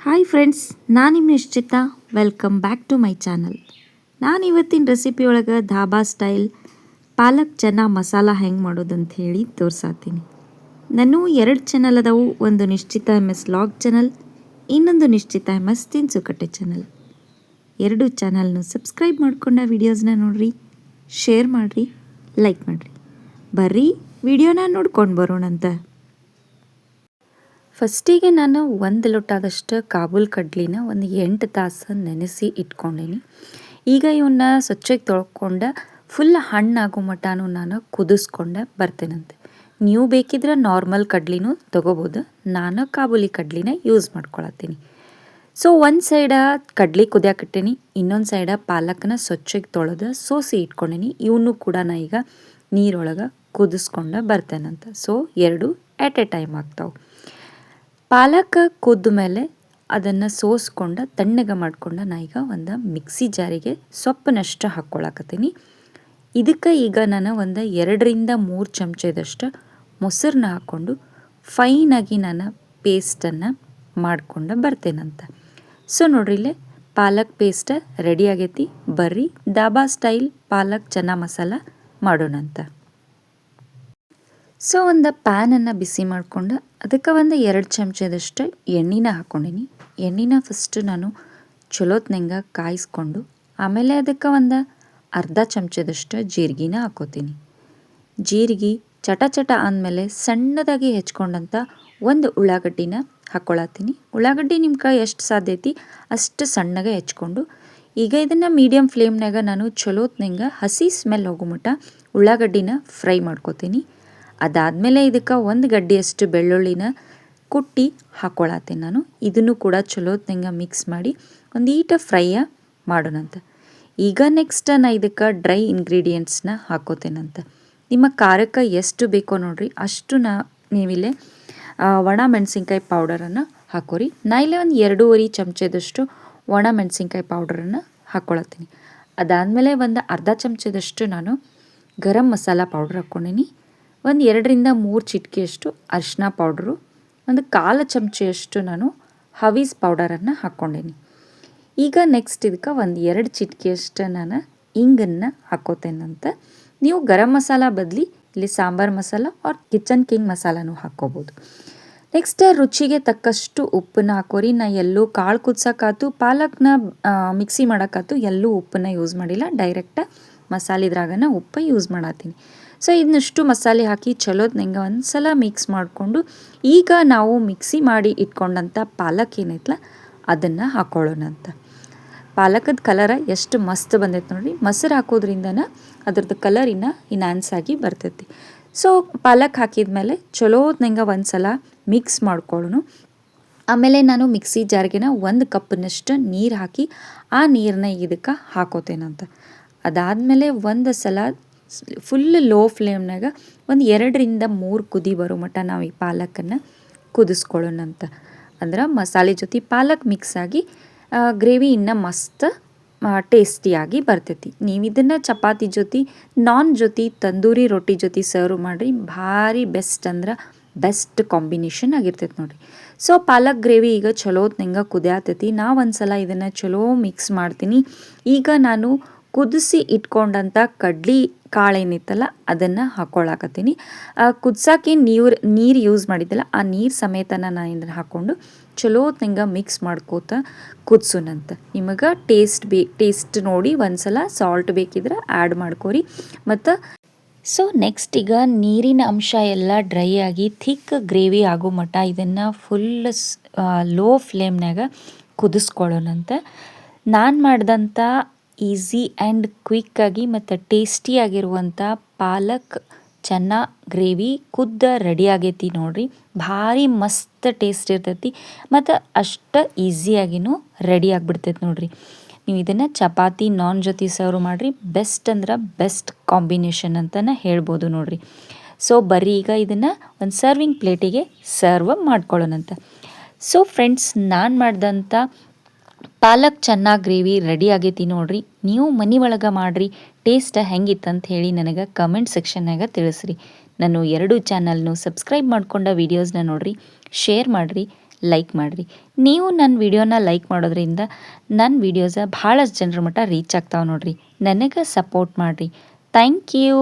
Hi friends, ನಾನು ನಿಮ್ಮ Nishchita. Welcome back to my channel. ನಾನು ಇವತ್ತಿನ ರೆಸಿಪಿ ಒಳಗೆ ಧಾಬಾ ಸ್ಟೈಲ್ ಪಾಲಕ್ ಚನಾ ಮಸಾಲ ಹೆಂಗೆ ಮಾಡೋದಂತ ಹೇಳಿ ತೋರ್ಸಾತೀನಿ. ನಾನು 2 ಚಾನಲ್ ಅದಾವು. ಒಂದು ನಿಶ್ಚಿತ MS ಲಾಗ್ ಚಾನಲ್, ಇನ್ನೊಂದು ನಿಶ್ಚಿತ MS ತಿನ್ಸುಕಟ್ಟೆ ಚಾನಲ್. 2 ಚಾನಲ್ನು ಸಬ್ಸ್ಕ್ರೈಬ್ ಮಾಡ್ಕೊಂಡ ವೀಡಿಯೋಸ್ನ ನೋಡ್ರಿ, ಶೇರ್ ಮಾಡಿರಿ, ಲೈಕ್ ಮಾಡಿರಿ. ಬರ್ರಿ ವಿಡಿಯೋನ ನೋಡ್ಕೊಂಡು ಬರೋಣಂತ. ಫಸ್ಟಿಗೆ ನಾನು 1 ಲೋಟದಷ್ಟು ಕಾಬೂಲ್ ಕಡ್ಲಿನ ಒಂದು 8 ತಾಸು ನೆನೆಸಿ ಇಟ್ಕೊಂಡೀನಿ. ಈಗ ಇವನ್ನ ಸ್ವಚ್ಛಗೆ ತೊಳ್ಕೊಂಡು ಫುಲ್ ಹಣ್ಣಾಗೋ ಮಟನೂ ನಾನು ಕುದಿಸ್ಕೊಂಡೆ ಬರ್ತೇನಂತೆ. ನೀವು ಬೇಕಿದ್ರೆ ನಾರ್ಮಲ್ ಕಡ್ಲಿನೂ ತೊಗೋಬೋದು. ನಾನು ಕಾಬೂಲಿ ಕಡ್ಲಿನ ಯೂಸ್ ಮಾಡ್ಕೊಳತ್ತೀನಿ. ಸೊ ಒಂದು ಸೈಡ ಕಡ್ಲಿ ಕುದಿಯಾಕಿಟ್ಟೀನಿ, ಇನ್ನೊಂದು ಸೈಡ ಪಾಲಕನ ಸ್ವಚ್ಛಗೆ ತೊಳೆದು ಸೋಸಿ ಇಟ್ಕೊಂಡೀನಿ. ಇವನು ಕೂಡ ನಾ ಈಗ ನೀರೊಳಗೆ ಕುದಿಸ್ಕೊಂಡು ಬರ್ತೇನಂತ. ಸೊ 2 ಎಟ್ ಎ ಟೈಮ್ ಆಗ್ತಾವೆ. ಪಾಲಕ ಕುದ್ದ ಮೇಲೆ ಅದನ್ನು ಸೋಸ್ಕೊಂಡು ತಣ್ಣಗೆ ಮಾಡ್ಕೊಂಡು ನಾ ಈಗ ಒಂದು ಮಿಕ್ಸಿ ಜಾರಿಗೆ ಸೊಪ್ಪನಷ್ಟು ಹಾಕ್ಕೊಳಕತ್ತೀನಿ. ಇದಕ್ಕೆ ಈಗ ನಾನು ಒಂದು 2-3 ಚಮಚದಷ್ಟು ಮೊಸರನ್ನ ಹಾಕ್ಕೊಂಡು ಫೈನಾಗಿ ನಾನು ಪೇಸ್ಟನ್ನು ಮಾಡ್ಕೊಂಡು ಬರ್ತೇನಂತ. ಸೊ ನೋಡ್ರಿ, ಇಲ್ಲೇ ಪಾಲಕ್ ಪೇಸ್ಟ್ ರೆಡಿ ಆಗೈತಿ. ಬರ್ರಿ ಧಾಬಾ ಸ್ಟೈಲ್ ಪಾಲಕ್ ಚನಾ ಮಸಾಲ ಮಾಡೋಣಂತ. ಸೊ ಒಂದು ಪ್ಯಾನನ್ನು ಬಿಸಿ ಮಾಡಿಕೊಂಡು ಅದಕ್ಕೆ ಒಂದು 2 ಚಮಚದಷ್ಟು ಎಣ್ಣೆನ ಹಾಕ್ಕೊಂಡೀನಿ. ಎಣ್ಣೆನ ಫಸ್ಟು ನಾನು ಚಲೋತ್ನಂಗೆ ಕಾಯಿಸ್ಕೊಂಡು ಆಮೇಲೆ ಅದಕ್ಕೆ ಒಂದು ಅರ್ಧ ಚಮಚದಷ್ಟು ಜೀರಿಗೆನ ಹಾಕ್ಕೋತೀನಿ. ಜೀರಿಗೆ ಚಟ ಆದಮೇಲೆ ಸಣ್ಣದಾಗಿ ಹೆಚ್ಕೊಂಡಂಥ ಒಂದು ಉಳ್ಳಾಗಡ್ಡಿನ ಹಾಕ್ಕೊಳತ್ತೀನಿ. ಉಳ್ಳಾಗಡ್ಡಿ ನಿಮ್ಮ ಕೈ ಎಷ್ಟು ಸಾಧ್ಯ ಐತಿ ಅಷ್ಟು ಸಣ್ಣಗೆ ಹೆಚ್ಕೊಂಡು ಈಗ ಇದನ್ನು ಮೀಡಿಯಮ್ ಫ್ಲೇಮ್ನಾಗ ನಾನು ಚಲೋತ್ನಂಗೆ ಹಸಿ ಸ್ಮೆಲ್ ಹೋಗೋ ಮಟ್ಟ ಉಳ್ಳಾಗಡ್ಡಿನ ಫ್ರೈ ಮಾಡ್ಕೋತೀನಿ. ಅದಾದಮೇಲೆ ಇದಕ್ಕೆ 1 ಗಡ್ಡೆಯಷ್ಟು ಬೆಳ್ಳುಳ್ಳಿನ ಕುಟ್ಟಿ ಹಾಕ್ಕೊಳತ್ತೀನಿ ನಾನು. ಇದನ್ನು ಕೂಡ ಚಲೋತ್ನಂಗೆ ಮಿಕ್ಸ್ ಮಾಡಿ ಒಂದು ಈಟ ಫ್ರೈಯ ಮಾಡೋಣಂತ. ಈಗ ನೆಕ್ಸ್ಟ್ ನಾ ಇದಕ್ಕೆ ಡ್ರೈ ಇಂಗ್ರೀಡಿಯೆಂಟ್ಸ್ನ ಹಾಕ್ಕೋತೇನಂತ. ನಿಮ್ಮ ಖಾರಕ್ಕೆ ಎಷ್ಟು ಬೇಕೋ ನೋಡಿರಿ ಅಷ್ಟು ನೀವಿಲ್ಲೇ ಒಣ ಮೆಣಸಿನ್ಕಾಯಿ ಪೌಡರನ್ನು ಹಾಕೋರಿ. ನಾ ಇಲ್ಲೇ ಒಂದು 2.5 ಚಮಚದಷ್ಟು ಒಣ ಮೆಣಸಿನ್ಕಾಯಿ ಪೌಡರನ್ನು ಹಾಕ್ಕೊಳತ್ತೀನಿ. ಅದಾದಮೇಲೆ ಒಂದು ಅರ್ಧ ಚಮಚದಷ್ಟು ನಾನು ಗರಂ ಮಸಾಲ ಪೌಡ್ರ್ ಹಾಕ್ಕೊಂಡೀನಿ. ಒಂದು 2-3 ಚಿಟಿಕೆಯಷ್ಟು ಅರಿಶಿನ ಪೌಡ್ರು, ಒಂದು 1/4 ಚಮಚೆಯಷ್ಟು ನಾನು ಹವೀಸ್ ಪೌಡರನ್ನು ಹಾಕ್ಕೊಂಡೀನಿ. ಈಗ ನೆಕ್ಸ್ಟ್ ಇದಕ್ಕೆ ಒಂದು 2 ಚಿಟಿಕೆಯಷ್ಟು ನಾನು ಇಂಗನ್ನು ಹಾಕ್ಕೋತೇನಂತ. ನೀವು ಗರಂ ಮಸಾಲ ಬದಲಿ ಇಲ್ಲಿ sambar masala or kitchen king ಮಸಾಲನೂ ಹಾಕ್ಕೋಬೋದು. ನೆಕ್ಸ್ಟ್ ರುಚಿಗೆ ತಕ್ಕಷ್ಟು ಉಪ್ಪನ್ನ ಹಾಕೋರಿ. ನಾ ಎಲ್ಲೂ ಕಾಳು ಕುದ್ಸೋಕ್ಕಾತು ಪಾಲಕ್ನ ಮಿಕ್ಸಿ ಮಾಡೋಕ್ಕಾತು ಎಲ್ಲೂ ಉಪ್ಪನ್ನ ಯೂಸ್ ಮಾಡಿಲ್ಲ, ಡೈರೆಕ್ಟ ಮಸಾಲಿದ್ರಾಗನ ಉಪ್ಪು ಯೂಸ್ ಮಾಡತ್ತೀನಿ. ಸೊ ಇದನ್ನಷ್ಟು ಮಸಾಲೆ ಹಾಕಿ ಚಲೋತ್ನಂಗೆ ಒಂದು ಸಲ ಮಿಕ್ಸ್ ಮಾಡಿಕೊಂಡು ಈಗ ನಾವು ಮಿಕ್ಸಿ ಮಾಡಿ ಇಟ್ಕೊಂಡಂಥ ಪಾಲಕ್ ಏನೈತಲ್ಲ ಅದನ್ನು ಹಾಕ್ಕೊಳ್ಳೋಣಂತ. ಪಾಲಕದ ಕಲರ ಎಷ್ಟು ಮಸ್ತ್ ಬಂದೈತೆ ನೋಡಿರಿ. ಮೊಸರು ಹಾಕೋದ್ರಿಂದನ ಅದ್ರದ್ದು ಕಲರ್ ಇನ್ಹಾನ್ಸ್ ಆಗಿ ಬರ್ತೈತಿ. ಸೊ ಪಾಲಕ್ ಹಾಕಿದ್ಮೇಲೆ ಚಲೋತ್ನಂಗೆ ಒಂದು ಸಲ ಮಿಕ್ಸ್ ಮಾಡ್ಕೊಳ್ಳೋಣ. ಆಮೇಲೆ ನಾನು ಮಿಕ್ಸಿ ಜಾರ್ಗೆನ 1 ಕಪ್ನಷ್ಟು ನೀರು ಹಾಕಿ ಆ ನೀರನ್ನ ಇದಕ್ಕೆ ಹಾಕೋತೇನಂತ. ಅದಾದಮೇಲೆ ಒಂದು ಸಲ ಫುಲ್ ಲೋ ಫ್ಲೇಮ್ನಾಗ ಒಂದು 2-3 ಕುದಿ ಬರೋ ಮಟ್ಟ ನಾವು ಈ ಪಾಲಕನ್ನು ಕುದಿಸ್ಕೊಳ್ಳೋಣಂತ. ಅಂದ್ರೆ ಮಸಾಲೆ ಜೊತೆ ಪಾಲಕ್ ಮಿಕ್ಸ್ ಆಗಿ ಗ್ರೇವಿ ಇನ್ನೂ ಮಸ್ತ್ ಟೇಸ್ಟಿಯಾಗಿ ಬರ್ತೈತಿ. ನೀವು ಇದನ್ನು ಚಪಾತಿ ಜೊತೆ, ನಾನ್ ಜೊತೆ, ತಂದೂರಿ ರೊಟ್ಟಿ ಜೊತೆ ಸರ್ವ್ ಮಾಡಿರಿ. ಭಾರಿ ಬೆಸ್ಟ್ ಅಂದ್ರೆ ಬೆಸ್ಟ್ ಕಾಂಬಿನೇಷನ್ ಆಗಿರ್ತೈತಿ ನೋಡಿರಿ. ಸೊ ಪಾಲಕ್ ಗ್ರೇವಿ ಈಗ ಚಲೋತ್ನಂಗೆ ಕುದಿಯಾತೈತಿ. ನಾ ಒಂದು ಸಲ ಇದನ್ನು ಚಲೋ ಮಿಕ್ಸ್ ಮಾಡ್ತೀನಿ. ಈಗ ನಾನು ಕುದಿಸಿ ಇಟ್ಕೊಂಡಂಥ ಕಡ್ಲಿ ಕಾಳೇನಿತ್ತಲ್ಲ ಅದನ್ನು ಹಾಕ್ಕೊಳಕತ್ತೀನಿ. ಕುದ್ಸೋಕೆ ನೀರು ಯೂಸ್ ಮಾಡಿದ್ದಲ್ಲ ಆ ನೀರು ಸಮೇತನ ನಾನು ಇದನ್ನು ಹಾಕ್ಕೊಂಡು ಚಲೋತ್ನಂಗೆ ಮಿಕ್ಸ್ ಮಾಡ್ಕೋತ ಕುದಿಸೋಣಂತ. ನಿಮಗೆ ಟೇಸ್ಟ್ ನೋಡಿ ಒಂದು ಸಲ ಸಾಲ್ಟ್ ಬೇಕಿದ್ರೆ ಆ್ಯಡ್ ಮಾಡ್ಕೋರಿ. ಮತ್ತು ಸೊ ನೆಕ್ಸ್ಟ್ ಈಗ ನೀರಿನ ಅಂಶ ಎಲ್ಲ ಡ್ರೈ ಆಗಿ ಥಿಕ್ ಗ್ರೇವಿ ಆಗೋ ಮಟ್ಟ ಇದನ್ನು ಫುಲ್ ಲೋ ಫ್ಲೇಮ್ನಾಗ ಕುದಿಸ್ಕೊಳ್ಳೋಣಂತ. ನಾನು ಮಾಡಿದಂಥ ಈಸಿ ಆ್ಯಂಡ್ ಕ್ವಿಕ್ಕಾಗಿ ಮತ್ತು ಟೇಸ್ಟಿಯಾಗಿರುವಂಥ ಪಾಲಕ್ ಚನ್ನಾ ಗ್ರೇವಿ ರೆಡಿ ಆಗೈತಿ ನೋಡಿರಿ. ಭಾರಿ ಮಸ್ತ್ ಟೇಸ್ಟ್ ಇರ್ತೈತಿ ಮತ್ತು ಅಷ್ಟು ಈಸಿಯಾಗಿನೂ ರೆಡಿ ಆಗಿಬಿಡ್ತೈತಿ ನೋಡಿರಿ. ನೀವು ಇದನ್ನು ಚಪಾತಿ ನಾನ್ ಜೊತೆ ಸರ್ವ್ ಮಾಡಿರಿ. ಬೆಸ್ಟ್ ಅಂದ್ರೆ ಬೆಸ್ಟ್ ಕಾಂಬಿನೇಷನ್ ಅಂತಲೇ ಹೇಳ್ಬೋದು ನೋಡಿರಿ. ಸೊ ಬರ್ರಿ ಈಗ ಇದನ್ನು ಒಂದು ಸರ್ವಿಂಗ್ ಪ್ಲೇಟಿಗೆ ಸರ್ವ್ ಮಾಡ್ಕೊಳ್ಳೋಣಂತ. ಸೊ ಫ್ರೆಂಡ್ಸ್, ನಾನು ಮಾಡಿದಂಥ ಪಾಲಕ್ ಚನ್ನಾ ಗ್ರೇವಿ ರೆಡಿ ಆಗೈತಿ ನೋಡಿರಿ. ನೀವು ಮನೆ ಒಳಗೆ ಮಾಡಿರಿ. ಟೇಸ್ಟ್ ಹೆಂಗಿತ್ತಂತ ಹೇಳಿ ನನಗೆ ಕಮೆಂಟ್ ಸೆಕ್ಷನ್ನಾಗ ತಿಳಿಸ್ರಿ. ನಾನು 2 ಚಾನಲ್ನು ಸಬ್ಸ್ಕ್ರೈಬ್ ಮಾಡ್ಕೊಂಡ ವೀಡಿಯೋಸ್ನ ನೋಡಿರಿ, ಶೇರ್ ಮಾಡಿರಿ, ಲೈಕ್ ಮಾಡಿರಿ. ನೀವು ನನ್ನ ವಿಡಿಯೋನ ಲೈಕ್ ಮಾಡೋದ್ರಿಂದ ನನ್ನ ವಿಡಿಯೋಸ ಭಾಳಷ್ಟು ಜನರ ಮಟ್ಟ ರೀಚ್ ಆಗ್ತಾವೆ ನೋಡಿರಿ. ನನಗೆ ಸಪೋರ್ಟ್ ಮಾಡಿರಿ. Thank you.